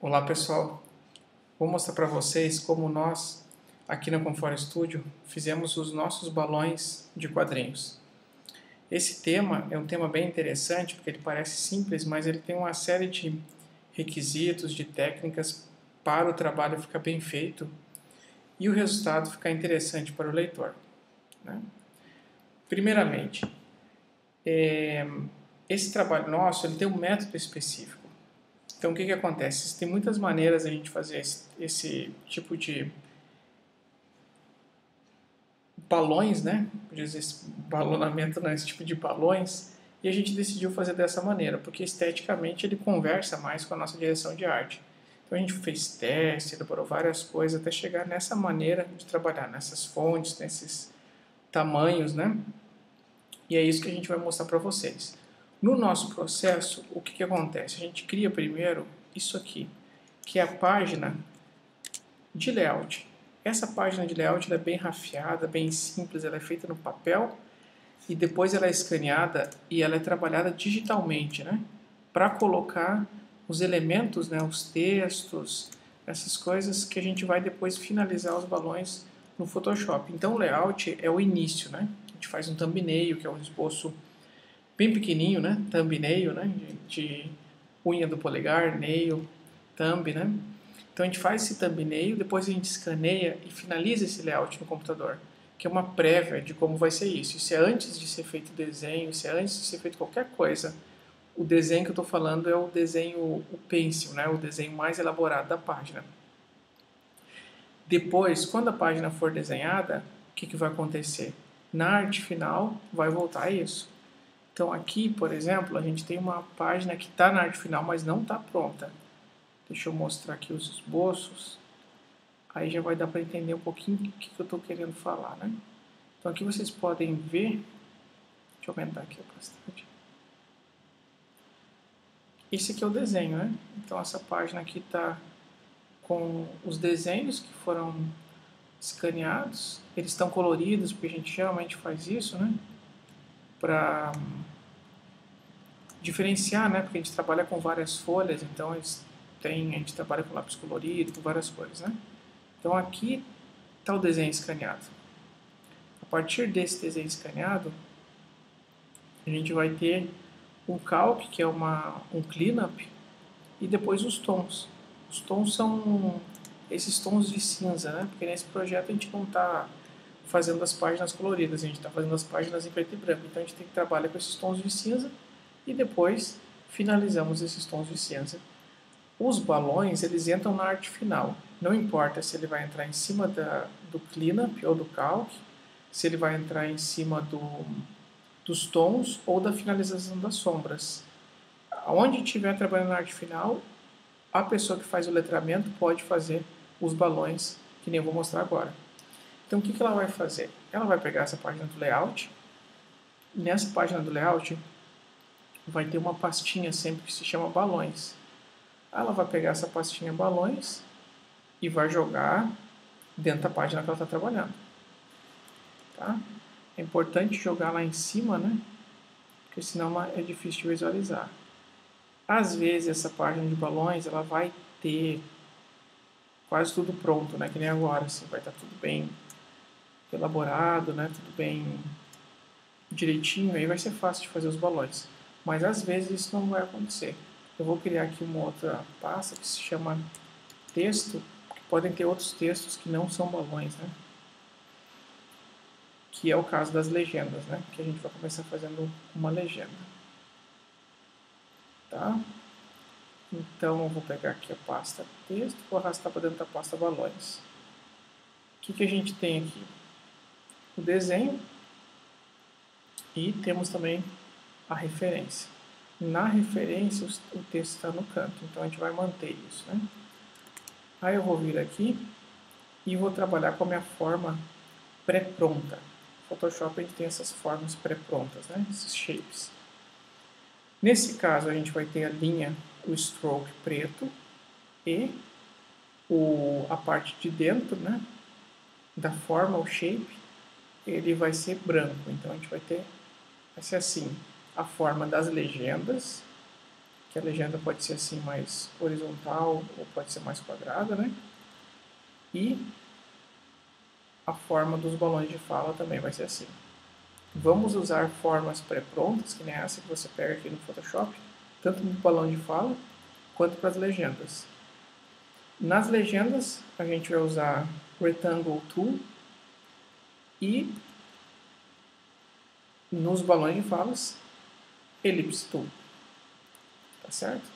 Olá pessoal, vou mostrar para vocês como nós aqui na Comfort Studio fizemos os nossos balões de quadrinhos. Esse tema é um tema bem interessante porque ele parece simples, mas ele tem uma série de requisitos, de técnicas para o trabalho ficar bem feito e o resultado ficar interessante para o leitor, né? Primeiramente, esse trabalho nosso ele tem um método específico. Então, o que acontece? Tem muitas maneiras a gente fazer esse tipo de balões, né? Esse balonamento, não, esse tipo de balões. E a gente decidiu fazer dessa maneira, porque esteticamente ele conversa mais com a nossa direção de arte. Então, a gente fez teste, elaborou várias coisas até chegar nessa maneira de trabalhar, nessas fontes, nesses tamanhos, né? E é isso que a gente vai mostrar para vocês. No nosso processo, o que acontece? A gente cria primeiro isso aqui, que é a página de layout. Essa página de layout é bem rafiada, bem simples, ela é feita no papel e depois ela é escaneada e ela é trabalhada digitalmente, né? Para colocar os elementos, né, os textos, essas coisas que a gente vai depois finalizar os balões no Photoshop. Então o layout é o início, né? A gente faz um thumbnail, que é um esboço bem pequenininho, né? Thumbnail, né? De unha do polegar, nail, thumb, né? Então a gente faz esse thumbnail, depois a gente escaneia e finaliza esse layout no computador, que é uma prévia de como vai ser isso. Isso é antes de ser feito o desenho, isso é antes de ser feito qualquer coisa. O desenho que eu estou falando é o desenho, o pencil, né? O desenho mais elaborado da página. Depois, quando a página for desenhada, o que vai acontecer? Na arte final, vai voltar a isso. Então aqui, por exemplo, a gente tem uma página que está na arte final, mas não está pronta. Deixa eu mostrar aqui os esboços. Aí já vai dar para entender um pouquinho o que eu estou querendo falar, né? Então aqui vocês podem ver. Deixa eu aumentar aqui a opacidade. Esse aqui é o desenho, né? Então essa página aqui está com os desenhos que foram escaneados. Eles estão coloridos, porque a gente geralmente faz isso, né? Para diferenciar, né? Porque a gente trabalha com várias folhas, então a gente trabalha com lápis colorido, com várias cores, né? Então aqui está o desenho escaneado. A partir desse desenho escaneado, a gente vai ter um calque, que é um cleanup, e depois os tons. Os tons são esses tons de cinza, né? Porque nesse projeto a gente não está fazendo as páginas coloridas, a gente está fazendo as páginas em preto e branco. Então a gente tem que trabalhar com esses tons de cinza e depois finalizamos esses tons de cinza. Os balões, eles entram na arte final. Não importa se ele vai entrar em cima do cleanup ou do calque, se ele vai entrar em cima dos tons ou da finalização das sombras. Onde estiver trabalhando na arte final, a pessoa que faz o letramento pode fazer os balões, que nem eu vou mostrar agora. Então o que ela vai fazer? Ela vai pegar essa página do layout, e nessa página do layout vai ter uma pastinha sempre que se chama balões. Ela vai pegar essa pastinha balões e vai jogar dentro da página que ela está trabalhando. Tá? É importante jogar lá em cima, né? Porque senão é difícil de visualizar. Às vezes essa página de balões ela vai ter quase tudo pronto, né? Que nem agora, assim, vai estar tudo bem elaborado, né? Tudo bem direitinho, aí vai ser fácil de fazer os balões. Mas às vezes isso não vai acontecer. Eu vou criar aqui uma outra pasta que se chama texto, que podem ter outros textos que não são balões, né? Que é o caso das legendas, né? Que a gente vai começar fazendo uma legenda. Tá? Então eu vou pegar aqui a pasta texto, vou arrastar para dentro da pasta balões. O que a gente tem aqui? O desenho e temos também a referência. Na referência o texto está no canto, então a gente vai manter isso, né? Aí eu vou vir aqui e vou trabalhar com a minha forma pré-pronta. No Photoshop a gente tem essas formas pré-prontas, né? Esses shapes. Nesse caso a gente vai ter a linha, o stroke preto e a parte de dentro, né? Da forma, o shape, ele vai ser branco. Então a gente vai ser assim, a forma das legendas que a legenda pode ser assim mais horizontal ou pode ser mais quadrada, né? E a forma dos balões de fala também vai ser assim. Vamos usar formas pré-prontas, que nem essa que você pega aqui no Photoshop, tanto no balão de fala quanto para as legendas. Nas legendas, a gente vai usar Rectangle Tool e nos balões de falas, Ellipse Tool. Tá certo?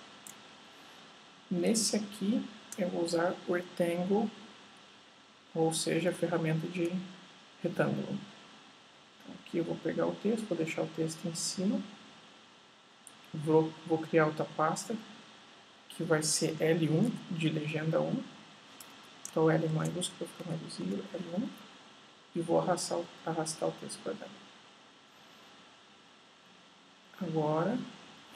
Nesse aqui, eu vou usar Rectangle, ou seja, a ferramenta de retângulo. Aqui eu vou pegar o texto, vou deixar o texto em cima. Vou criar outra pasta, que vai ser L1, de legenda 1. Então L maiúsculo para ficar mais visível, L1. E vou arrastar o texto para dentro. Agora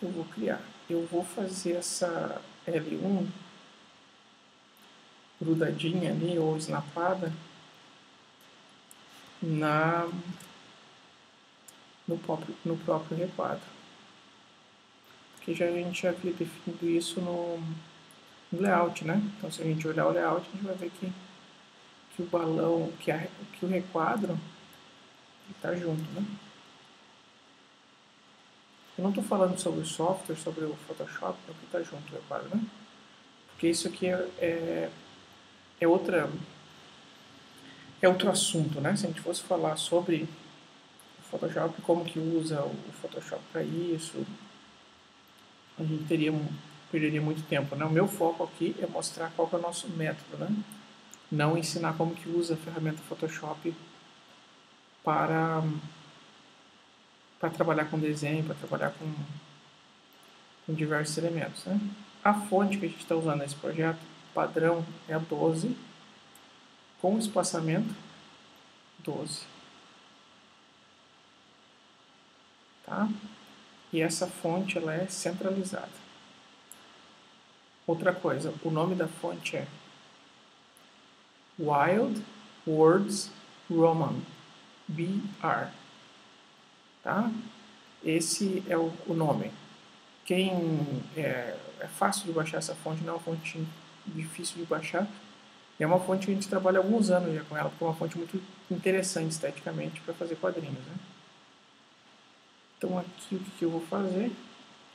eu vou criar. Eu vou fazer essa L1 grudadinha ali, ou snapada, no próprio requadro. Porque a gente já havia definido isso no layout, né? Então se a gente olhar o layout, a gente vai ver que o balão, que o requadro está junto, né? Eu não estou falando sobre o software, sobre o Photoshop, porque está junto o requadro, né? Porque isso aqui é outro assunto, né? Se a gente fosse falar sobre o Photoshop, como que usa o Photoshop para isso, a gente perderia muito tempo, né? O meu foco aqui é mostrar qual que é o nosso método, né? Não ensinar como que usa a ferramenta Photoshop para trabalhar com desenho, para trabalhar com diversos elementos, né? A fonte que a gente está usando nesse projeto, padrão, é a 12, com espaçamento 12. Tá? E essa fonte ela é centralizada. Outra coisa, o nome da fonte é Wild Words Roman, BR. Tá? Esse é o nome. É fácil de baixar essa fonte, não é uma fonte difícil de baixar. É uma fonte que a gente trabalha há alguns anos já com ela, porque é uma fonte muito interessante esteticamente para fazer quadrinhos, né? Então aqui o que eu vou fazer?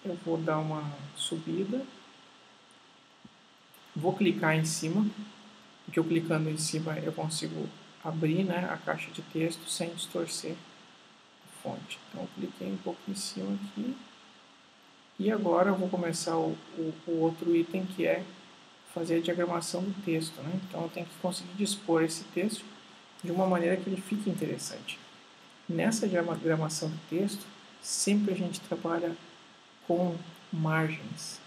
Eu vou dar uma subida, vou clicar em cima, porque eu clicando em cima eu consigo abrir, né, a caixa de texto sem distorcer a fonte. Então eu cliquei um pouco em cima aqui. E agora eu vou começar o outro item, que é fazer a diagramação do texto, né? Então eu tenho que conseguir dispor esse texto de uma maneira que ele fique interessante. Nessa diagramação do texto, sempre a gente trabalha com margens.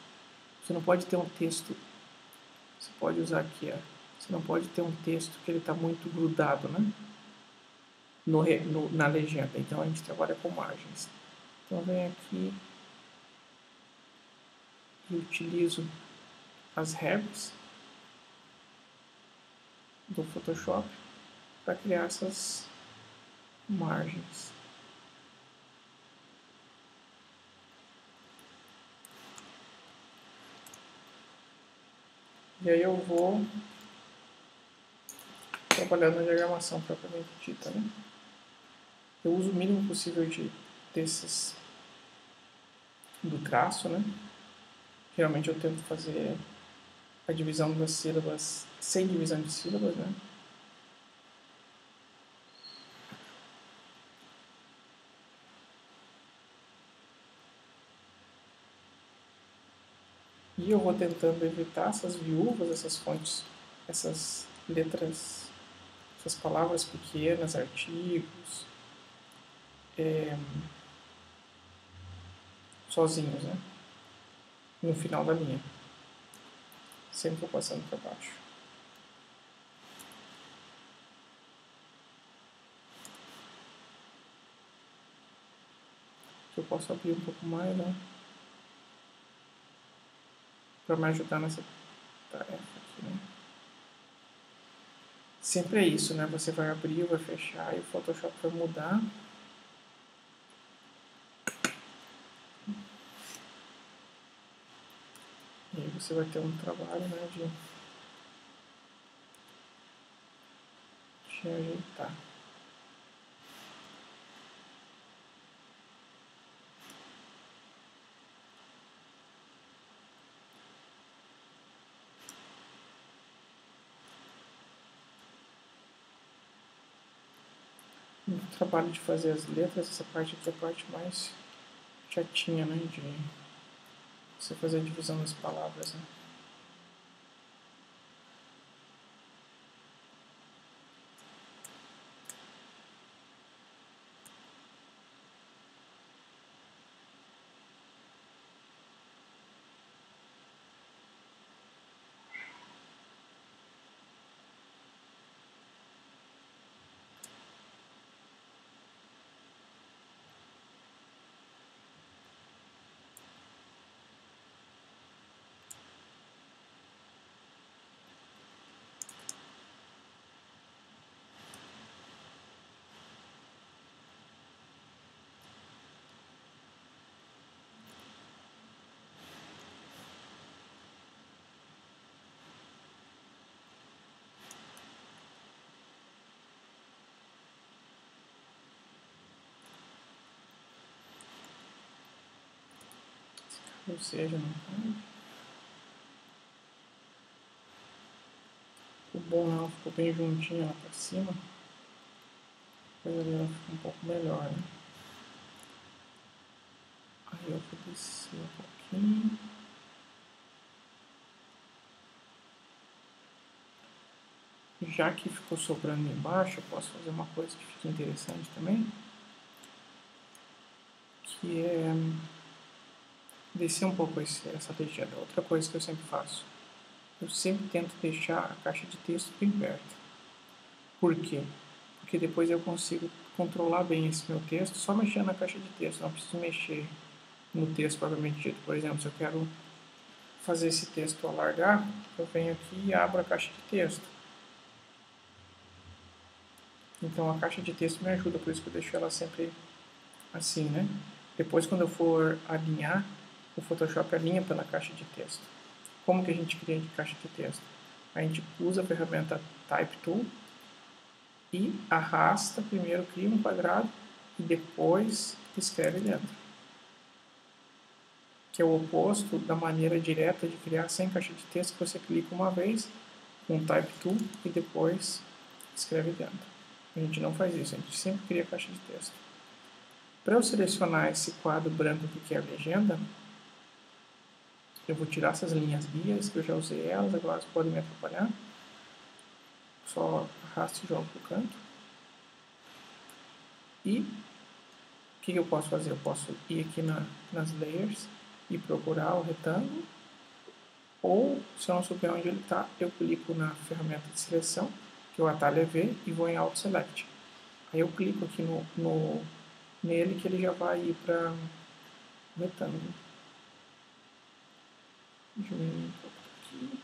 Você não pode ter um texto, você pode usar aqui, ó, você não pode ter um texto que ele está muito grudado, né? Na legenda. Então a gente trabalha com margens. Então vem aqui e utilizo as regras do Photoshop para criar essas margens. E aí eu vou trabalhando na diagramação propriamente dita, né? Eu uso o mínimo possível do traço, né? Geralmente eu tento fazer a divisão das sílabas sem divisão de sílabas, né? E eu vou tentando evitar essas viúvas, essas fontes, essas letras, essas palavras pequenas, artigos, sozinhos, né? No final da linha. Sempre vou passando para baixo. Aqui eu posso abrir um pouco mais, né? Para me ajudar nessa tarefa aqui, né? Sempre é isso, né? Você vai abrir, vai fechar e o Photoshop vai mudar. você vai ter um trabalho, né, de ajeitar. O trabalho de fazer as letras, essa parte aqui é a parte mais chatinha, né, de você fazer a divisão das palavras, né. Ou seja, não ficou bom não, ficou bem juntinho lá pra cima. Depois ali ela fica um pouco melhor, né. Aí eu vou descer um pouquinho. Já que ficou sobrando embaixo, eu posso fazer uma coisa que fica interessante também, que é descer um pouco essa legenda. Outra coisa que eu sempre faço, eu sempre tento deixar a caixa de texto bem perto. Por quê? Porque depois eu consigo controlar bem esse meu texto só mexendo na caixa de texto, não preciso mexer no texto propriamente dito. Por exemplo, se eu quero fazer esse texto alargar, eu venho aqui e abro a caixa de texto. Então a caixa de texto me ajuda, por isso que eu deixo ela sempre assim, né? Depois, quando eu for alinhar, o Photoshop alinha pela caixa de texto. Como que a gente cria de caixa de texto? A gente usa a ferramenta Type Tool e arrasta, primeiro cria um quadrado e depois escreve dentro. Que é o oposto da maneira direta de criar sem caixa de texto, que você clica uma vez com o Type Tool e depois escreve dentro. A gente não faz isso, a gente sempre cria caixa de texto. Para eu selecionar esse quadro branco que é a legenda, eu vou tirar essas linhas guias, que eu já usei elas, agora elas podem me atrapalhar. Só arrasto e jogo para o canto. E o que eu posso fazer? Eu posso ir aqui nas layers e procurar o retângulo. Ou, se eu não souber onde ele está, eu clico na ferramenta de seleção, que o atalho é V, e vou em Auto Select. Aí eu clico aqui nele, que ele já vai ir para o retângulo. Diminuir um pouco aqui.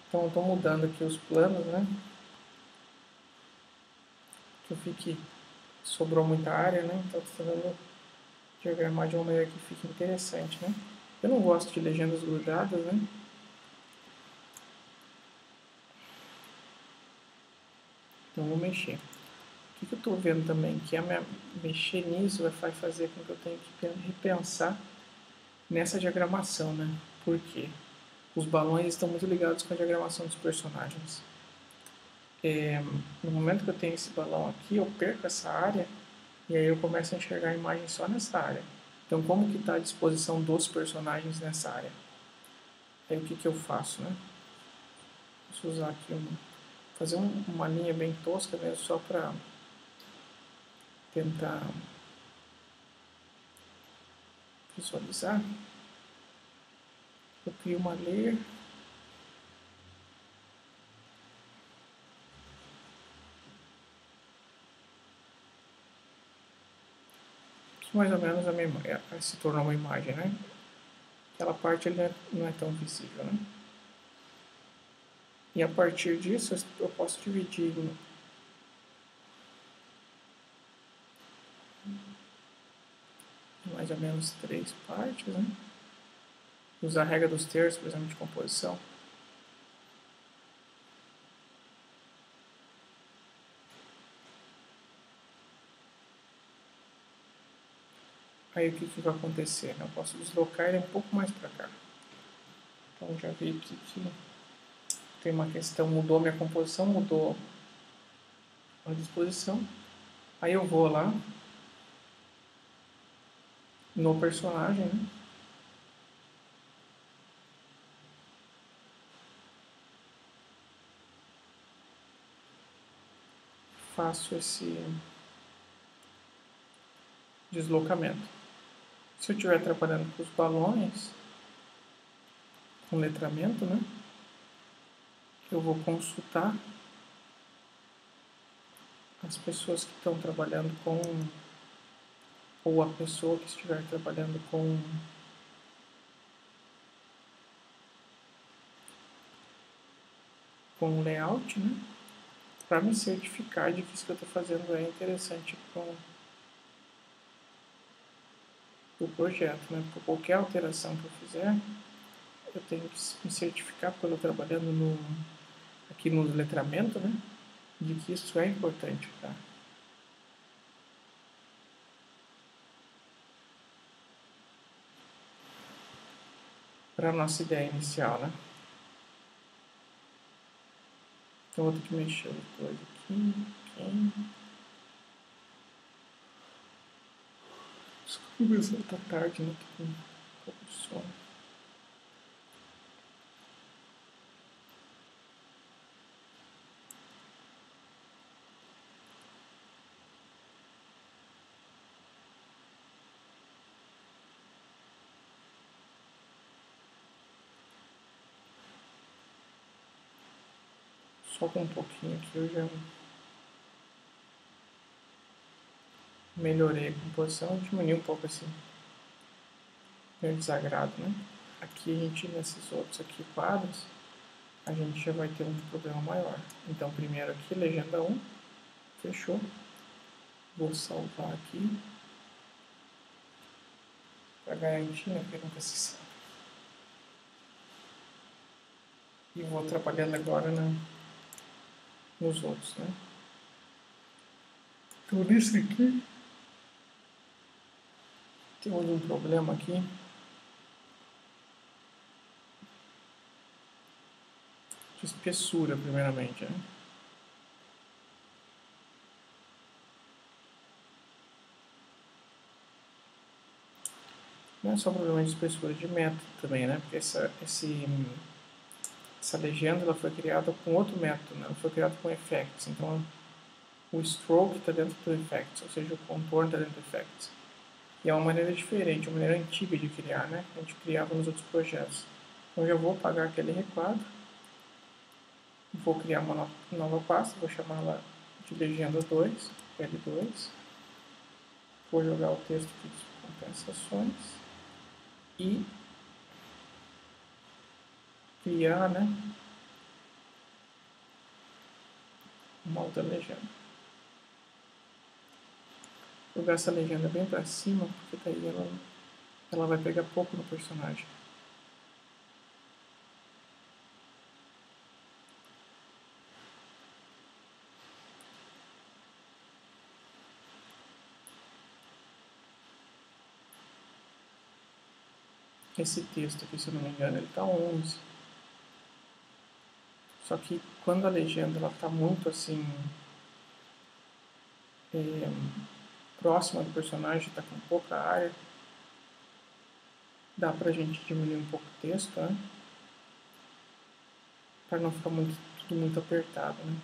Então, eu estou mudando aqui os planos, né? Que sobrou muita área, né? Então, estou tentando diagramar de uma maneira que fique interessante, né? Eu não gosto de legendas grudadas, né? Então, vou mexer. O que eu estou vendo também? Que mexer nisso vai fazer com que eu tenha que repensar nessa diagramação, né? Por quê? Os balões estão muito ligados com a diagramação dos personagens. No momento que eu tenho esse balão aqui, eu perco essa área e aí eu começo a enxergar a imagem só nessa área. Então, como que está a disposição dos personagens nessa área? Aí o que eu faço, né? Posso usar aqui fazer uma linha bem tosca mesmo, só para tentar visualizar. Eu crio uma layer. Que mais ou menos se tornou uma imagem, né? Aquela parte ele não é tão visível, né? E a partir disso eu posso dividir em mais ou menos 3 partes, né? Usar a regra dos terços, por exemplo, de composição. Aí o que vai acontecer? Eu posso deslocar ele um pouco mais para cá. Então já vi aqui que tem uma questão, mudou minha composição, mudou a disposição. Aí eu vou lá no personagem, né? Faço esse deslocamento. Se eu estiver trabalhando com os balões, com letramento, né? Eu vou consultar as pessoas que estão trabalhando com, ou a pessoa que estiver trabalhando com layout, né? Para me certificar de que isso que eu estou fazendo é interessante para o projeto, né? Por qualquer alteração que eu fizer, eu tenho que me certificar, porque eu estou trabalhando aqui no letramento, né? De que isso é importante para a nossa ideia inicial, né? Então eu vou ter que mexer os dois aqui. Desculpa, tá tarde, né? Tô com um pouco de sono. Só com um pouquinho aqui eu já melhorei a composição e diminui um pouco esse meu desagrado, né? Aqui a gente, nesses outros aqui quadros, a gente já vai ter um problema maior. Então primeiro aqui, legenda 1, fechou. Vou salvar aqui para garantir, né? Porque nunca se sabe. E vou trabalhando agora nos outros, né? Então nesse aqui temos um problema aqui. De espessura, primeiramente, né? Não é só problema de espessura, de método também, né? Porque essa legenda ela foi criada com outro método, né? Ela foi criada com effects. Então, o stroke está dentro do effects, ou seja, o contorno está dentro do effects. E é uma maneira diferente, uma maneira antiga de criar, né? A gente criava nos outros projetos. Então, eu já vou apagar aquele requadro. Vou criar uma nova pasta, vou chamá-la de legenda 2, L2. Vou jogar o texto aqui de compensações. E criar, né, uma outra legenda. Vou jogar essa legenda bem para cima, porque daí ela vai pegar pouco no personagem. Esse texto aqui, se eu não me engano, ele está 11. Só que quando a legenda está muito assim próxima do personagem, está com pouca área, dá pra gente diminuir um pouco o texto, né? Para não ficar tudo muito apertado, né?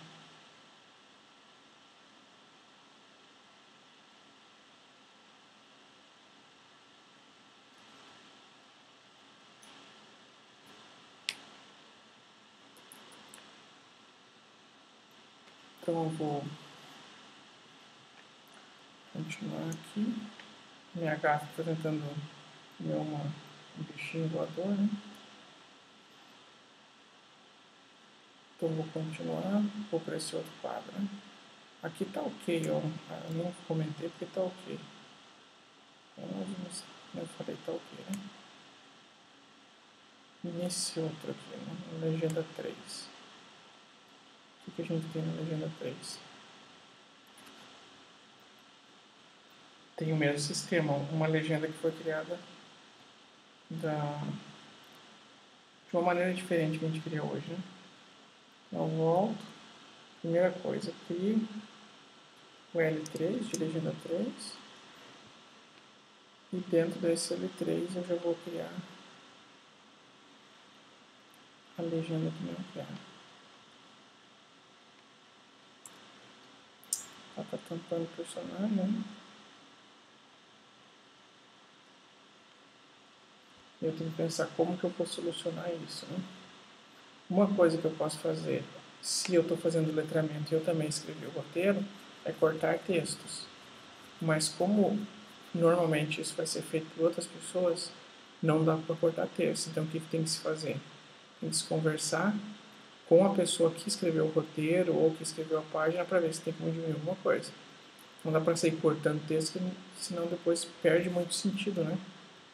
Então eu vou continuar aqui. Minha gata está tentando comer um bichinho voador, né? Então vou continuar, vou para esse outro quadro, né? Aqui tá ok, ó. Eu não comentei porque tá ok. Mas, eu falei, tá ok, né? Nesse outro aqui, né? Legenda 3. O que a gente tem na legenda 3? Tem o mesmo sistema, uma legenda que foi criada de uma maneira diferente que a gente cria hoje, né? Então eu volto, primeira coisa, crio o L3 de legenda 3 e dentro desse L3 eu já vou criar a legenda que eu quero. Tá tampando o personagem, né? Eu tenho que pensar como que eu posso solucionar isso, né? Uma coisa que eu posso fazer, se eu estou fazendo letramento e eu também escrevi o roteiro, é cortar textos. Mas como normalmente isso vai ser feito por outras pessoas, não dá para cortar texto. Então o que tem que se fazer? Tem que se conversar com a pessoa que escreveu o roteiro ou que escreveu a página para ver se tem como diminuir alguma coisa. Não dá para sair cortando texto, senão depois perde muito sentido, né?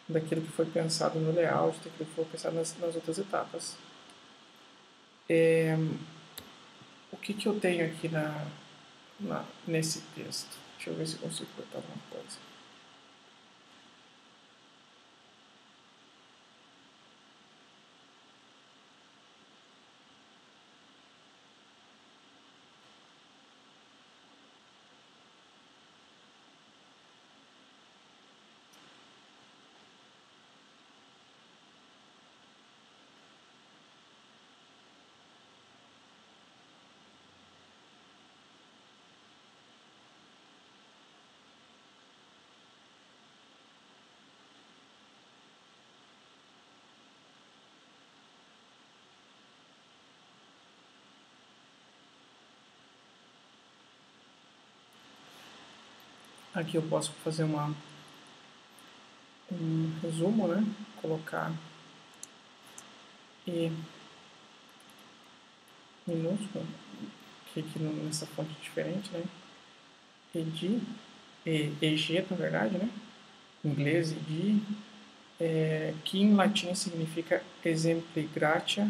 Daquilo que foi pensado no layout, daquilo que foi pensado nas outras etapas. O que eu tenho aqui nesse texto? Deixa eu ver se eu consigo cortar alguma coisa. Aqui eu posso fazer um resumo, né? Colocar E minúsculo, que aqui nessa fonte diferente, né? ED, EG na verdade, né? Em inglês ED, que em latim significa exempli gratia,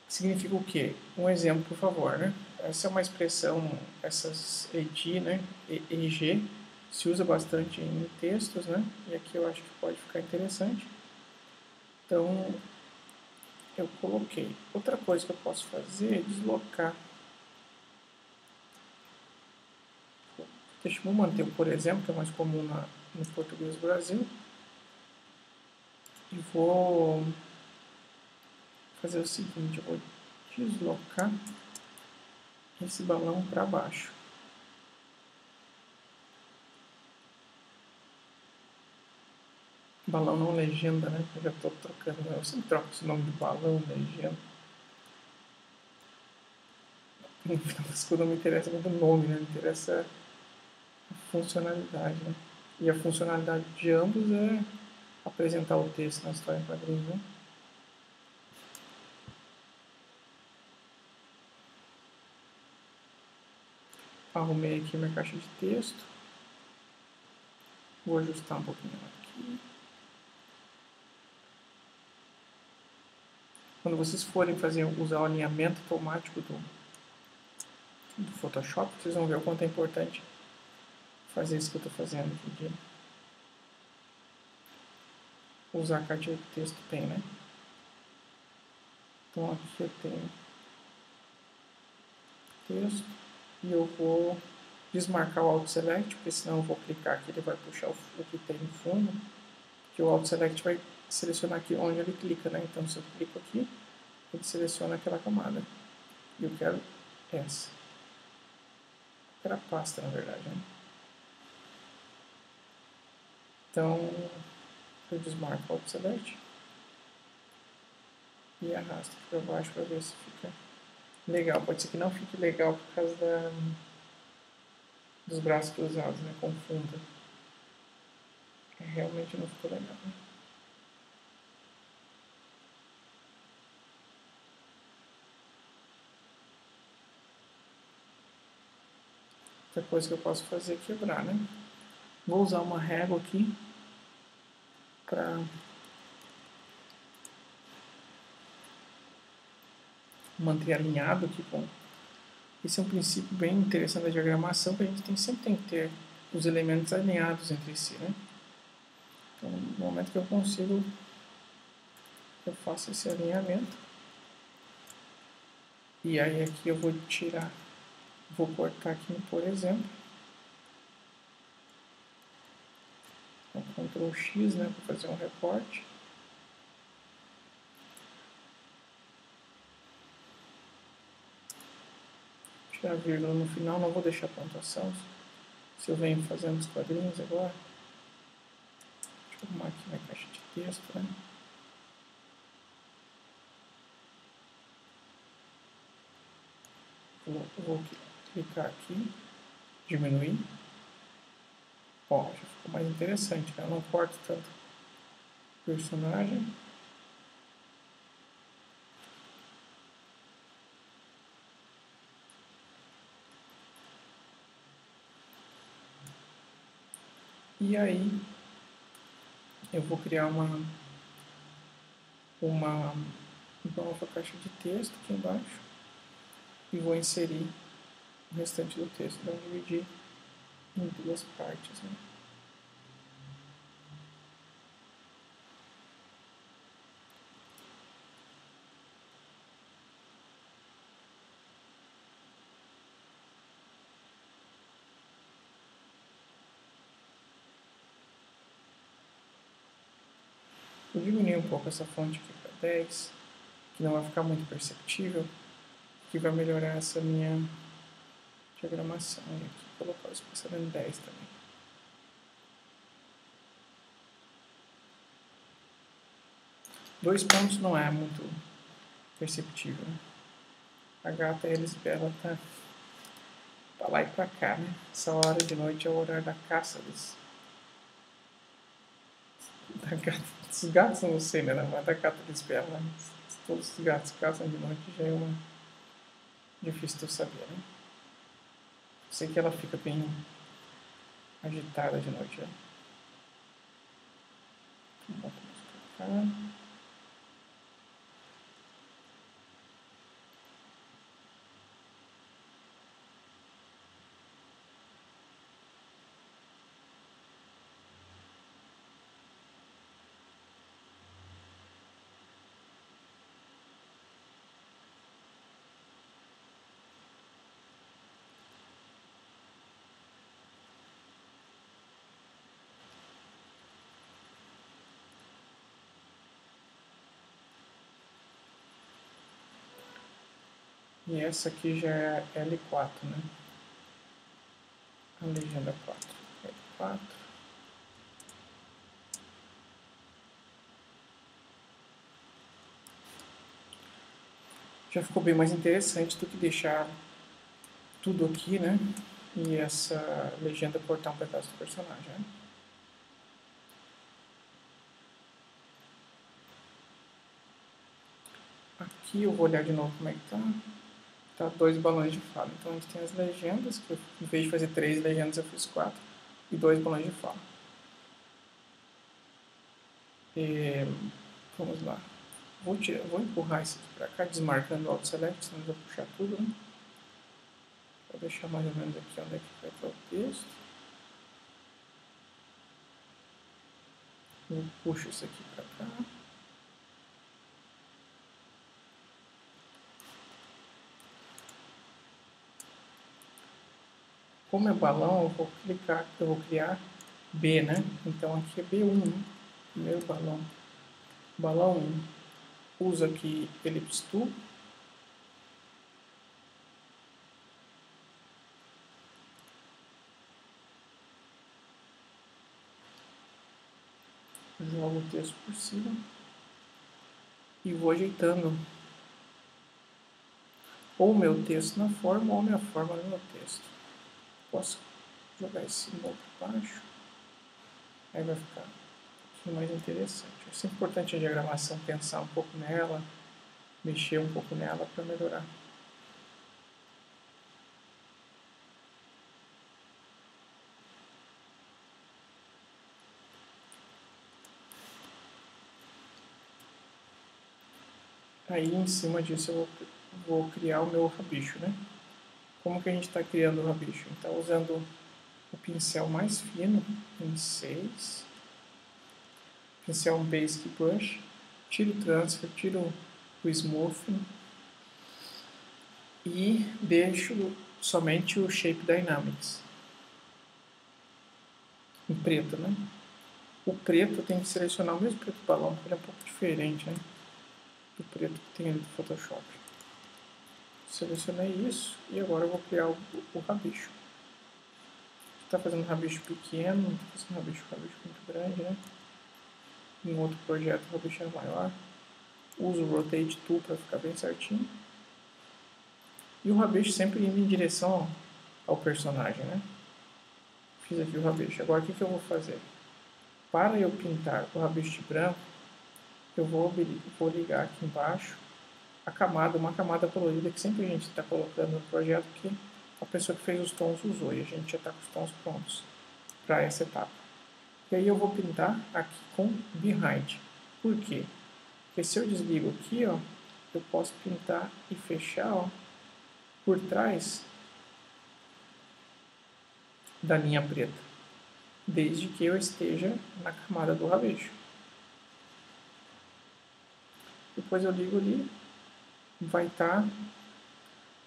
significa o quê? Um exemplo, por favor, né? Essa é uma expressão, essas ED, né? EG, se usa bastante em textos, né? E aqui eu acho que pode ficar interessante. Então, eu coloquei. Outra coisa que eu posso fazer é deslocar. Deixa eu manter o por exemplo, que é mais comum no português do Brasil. E vou fazer o seguinte, eu vou deslocar esse balão para baixo. Balão não legenda, né? Eu já estou trocando, eu sempre troco esse nome de balão, legenda. No final das contas não me interessa muito o nome, né? Me interessa a funcionalidade, né? E a funcionalidade de ambos é apresentar o texto na história em quadrinhos, né? Arrumei aqui minha caixa de texto. Vou ajustar um pouquinho aqui. Quando vocês forem usar o alinhamento automático do Photoshop, vocês vão ver o quanto é importante fazer isso que eu estou fazendo aqui, de usar a caixa de texto tem, né? Então aqui eu tenho texto e eu vou desmarcar o Auto Select, porque senão eu vou clicar aqui, ele vai puxar o que tem no fundo, que o Auto Select vai selecionar aqui onde ele clica, né? Então se eu clico aqui, ele seleciona aquela camada. E eu quero essa. Eu quero a pasta, na verdade, né? Então eu desmarco o Auto Select e arrasto para baixo para ver se fica legal. Pode ser que não fique legal por causa dos braços cruzados, né? Confunda. Realmente não ficou legal, né? Outra coisa que eu posso fazer é quebrar, né? Vou usar uma régua aqui para manter alinhado aqui com... Esse é um princípio bem interessante da diagramação, que a gente sempre tem que ter os elementos alinhados entre si, né? Então, no momento que eu consigo, eu faço esse alinhamento. E aí aqui eu vou tirar, vou cortar aqui no por exemplo. Então, Ctrl X, né, para fazer um recorte. Tirar a vírgula no final, não vou deixar pontuação. Se eu venho fazendo os quadrinhos agora. Deixa eu arrumar aqui minha caixa de texto, né? Vou clicar aqui, diminuir. Ó, já ficou mais interessante, né? Eu não corto tanto o personagem. E aí eu vou criar uma nova caixa de texto aqui embaixo e vou inserir o restante do texto. Então dividir em duas partes, né? Vou diminuir um pouco essa fonte aqui para 10, que não vai ficar muito perceptível, que vai melhorar essa minha diagramação. E aqui colocar o espaçamento em 10 também. Dois pontos não é muito perceptível, né? A gata Elisbela tá pra lá e pra cá, né? Essa hora de noite é o horário da caça dos gatos, eu não sei, né? Mas da gata Elisbela, né? Todos os gatos caçam de noite já é uma... difícil de eu saber, né? Sei que ela fica bem agitada de noite, né? Vou colocar. E essa aqui já é L4, né? A legenda 4. L4. Já ficou bem mais interessante do que deixar tudo aqui, né? E essa legenda cortar um pedaço do personagem, né? Aqui eu vou olhar de novo como é que tá. Tá 2 balões de fala. Então a gente tem as legendas, que eu, em vez de fazer 3 legendas eu fiz 4. E 2 balões de fala. E, vamos lá. Vou empurrar isso aqui para cá, desmarcando o Alt Select, senão eu vou puxar tudo, né? Vou deixar mais ou menos aqui onde é que vai estar o texto. Eu puxo isso aqui para cá. Como é balão, eu vou criar B, né? Então aqui é B1, né? Primeiro balão. Balão 1. Uso aqui Ellipse Tool. Jogo o texto por cima. E vou ajeitando ou o meu texto na forma ou a minha forma no meu texto. Posso jogar esse símbolo para baixo. Aí vai ficar um pouquinho mais interessante. É sempre importante a diagramação, pensar um pouco nela, mexer um pouco nela para melhorar. Aí em cima disso eu vou criar o meu rabicho, né? Como que a gente está criando o rabicho? Então usando o pincel mais fino, em 6, pincel Basic Brush, tiro o transfer, tiro o smoothing e deixo somente o Shape Dynamics em preto, né? O preto tem que selecionar o mesmo preto do balão, porque ele é um pouco diferente, né? Do preto que tem ali do Photoshop. Selecionei isso e agora eu vou criar o rabicho. Está fazendo um rabicho pequeno, não está fazendo um rabicho muito grande, né? Em outro projeto o rabicho é maior. Uso o Rotate Tool para ficar bem certinho. E o rabicho sempre indo em direção ao personagem, né? Fiz aqui o rabicho. Agora o que eu vou fazer? Para eu pintar o rabicho de branco, eu vou ligar aqui embaixo a camada, uma camada colorida que sempre a gente está colocando no projeto que a pessoa que fez os tons usou e a gente já está com os tons prontos para essa etapa. E aí eu vou pintar aqui com Behind. Por quê? Porque se eu desligo aqui, ó, eu posso pintar e fechar, ó, por trás da linha preta, desde que eu esteja na camada do rabicho. Depois eu ligo ali, vai estar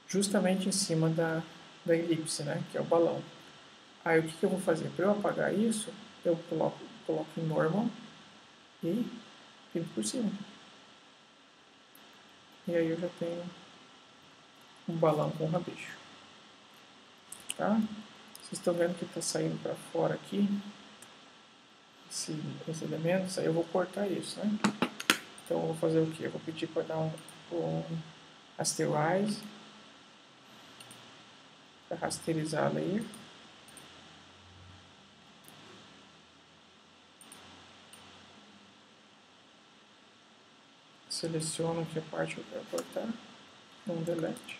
justamente em cima da elipse, né, que é o balão. Aí o que eu vou fazer? Para eu apagar isso, eu coloco em Normal e pinto por cima. E aí eu já tenho um balão com rabicho. Tá? Vocês estão vendo que está saindo para fora aqui esses elementos, aí eu vou cortar isso, né? Então eu vou fazer o que? Eu vou pedir para dar um rasterize, para rasterizar a layer. Seleciono que a parte que eu quero cortar, um delete.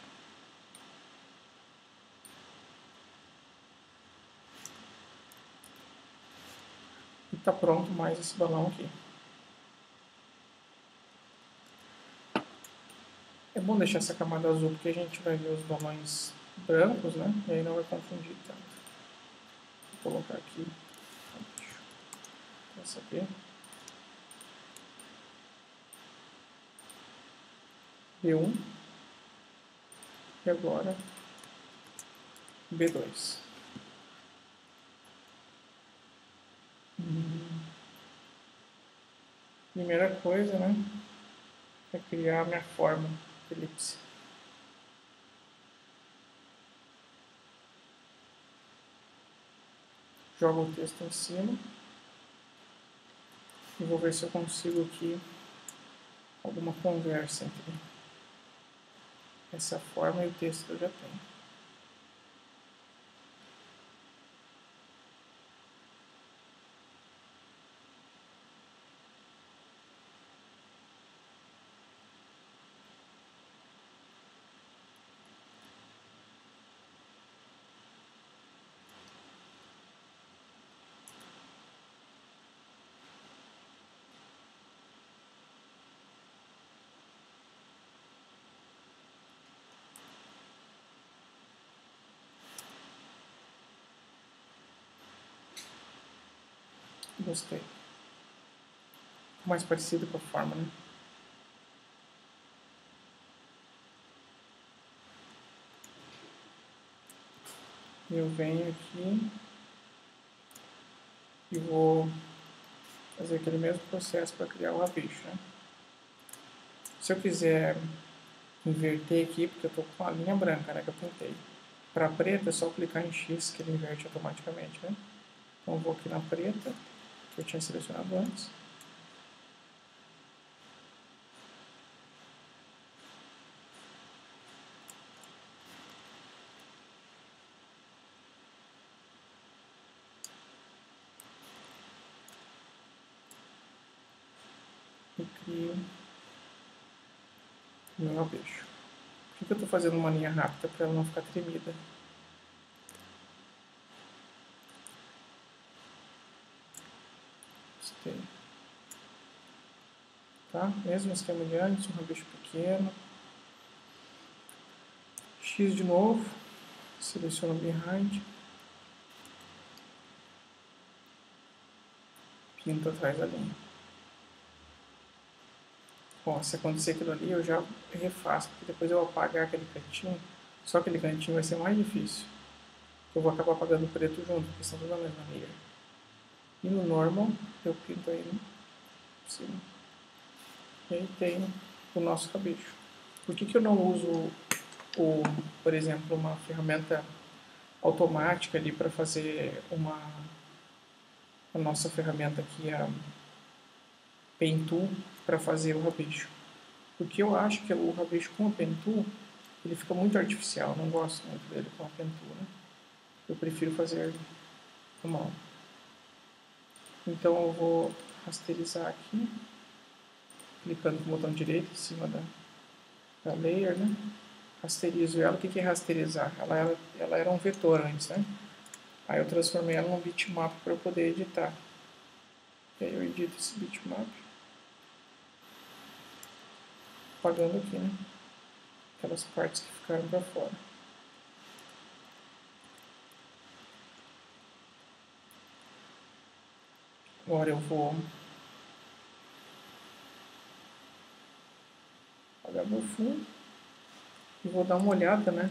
E está pronto mais esse balão aqui. É bom deixar essa camada azul porque a gente vai ver os balões brancos, né? E aí não vai confundir tanto. Vou colocar aqui para saber. B1 e agora B2. Primeira coisa, né, é criar a minha forma de elipse. Jogo o texto em cima e vou ver se eu consigo aqui alguma conversa entre essa forma e o texto que eu já tenho. Gostei. Mais parecido com a forma, né? Eu venho aqui e vou fazer aquele mesmo processo para criar o rabicho, né? Se eu quiser inverter aqui, porque eu estou com a linha branca, né, que eu pintei. Para preta é só clicar em X que ele inverte automaticamente, né? Então eu vou aqui na preta, que eu tinha selecionado antes. E crio o meu rabicho. Por que eu estou fazendo uma linha rápida? Para ela não ficar tremida. Gostei. tá? Mesmo esquema de antes, um rabicho pequeno. X de novo, seleciono behind, pinto atrás da linha. Bom, se acontecer aquilo ali, eu já refaço, porque depois eu vou apagar aquele cantinho, só aquele cantinho vai ser mais difícil. Eu vou acabar apagando o preto junto, porque são toda a mesma layer. E no normal, eu pinto aí em cima. E aí tem o nosso rabicho. Por que eu não uso, por exemplo, uma ferramenta automática ali para fazer a nossa ferramenta aqui, a Pen Tool, para fazer o rabicho? Porque eu acho que o rabicho com a Pen Tool, ele fica muito artificial, eu não gosto muito dele com a Pen Tool, né? Eu prefiro fazer com a mão. Então eu vou rasterizar aqui, clicando com o botão direito em cima da layer, né? Rasterizo ela. O que é rasterizar? Ela era um vetor antes, né? Aí eu transformei ela num bitmap para eu poder editar. E aí eu edito esse bitmap, apagando aqui, né? Aquelas partes que ficaram para fora. Agora eu vou apagar meu fundo e vou dar uma olhada, né?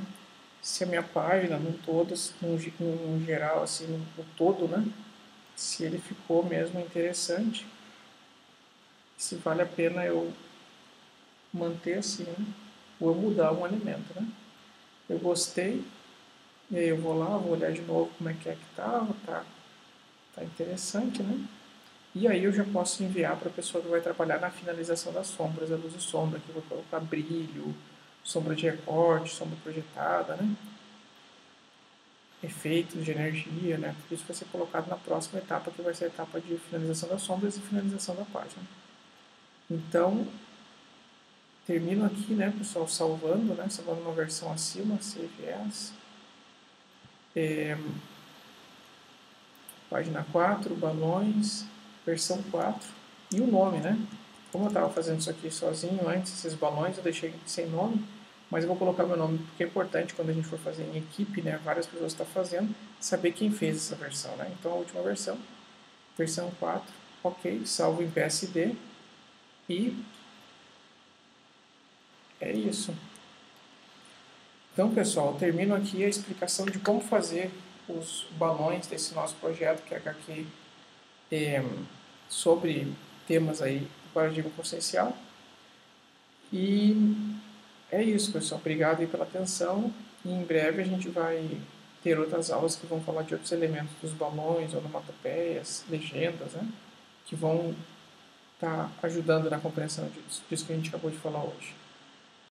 Se a minha página, no geral, assim, no todo, né? Se ele ficou mesmo interessante, se vale a pena eu manter assim, né? Ou eu mudar um elemento, né? Eu gostei, e aí eu vou lá, vou olhar de novo como é que estava, tá interessante, né? E aí eu já posso enviar para a pessoa que vai trabalhar na finalização das sombras, a luz e sombra, que eu vou colocar brilho, sombra de recorte, sombra projetada, né? Efeitos de energia, né? Tudo isso vai ser colocado na próxima etapa, que vai ser a etapa de finalização das sombras e finalização da página. Então, termino aqui, né, pessoal, salvando uma versão acima, Save As. Página 4, balões, versão 4. E o nome, né? Como eu estava fazendo isso aqui sozinho antes, esses balões, eu deixei sem nome, mas eu vou colocar meu nome, porque é importante quando a gente for fazer em equipe, né? Várias pessoas estão fazendo, saber quem fez essa versão, né? Então, a última versão 4, ok, salvo em PSD, e é isso. Então, pessoal, termino aqui a explicação de como fazer os balões desse nosso projeto, que é HQ, sobre temas aí do paradigma consciencial. E é isso, pessoal. Obrigado aí pela atenção. E em breve a gente vai ter outras aulas que vão falar de outros elementos dos balões, onomatopeias, legendas, né? Que vão estar ajudando na compreensão disso que a gente acabou de falar hoje.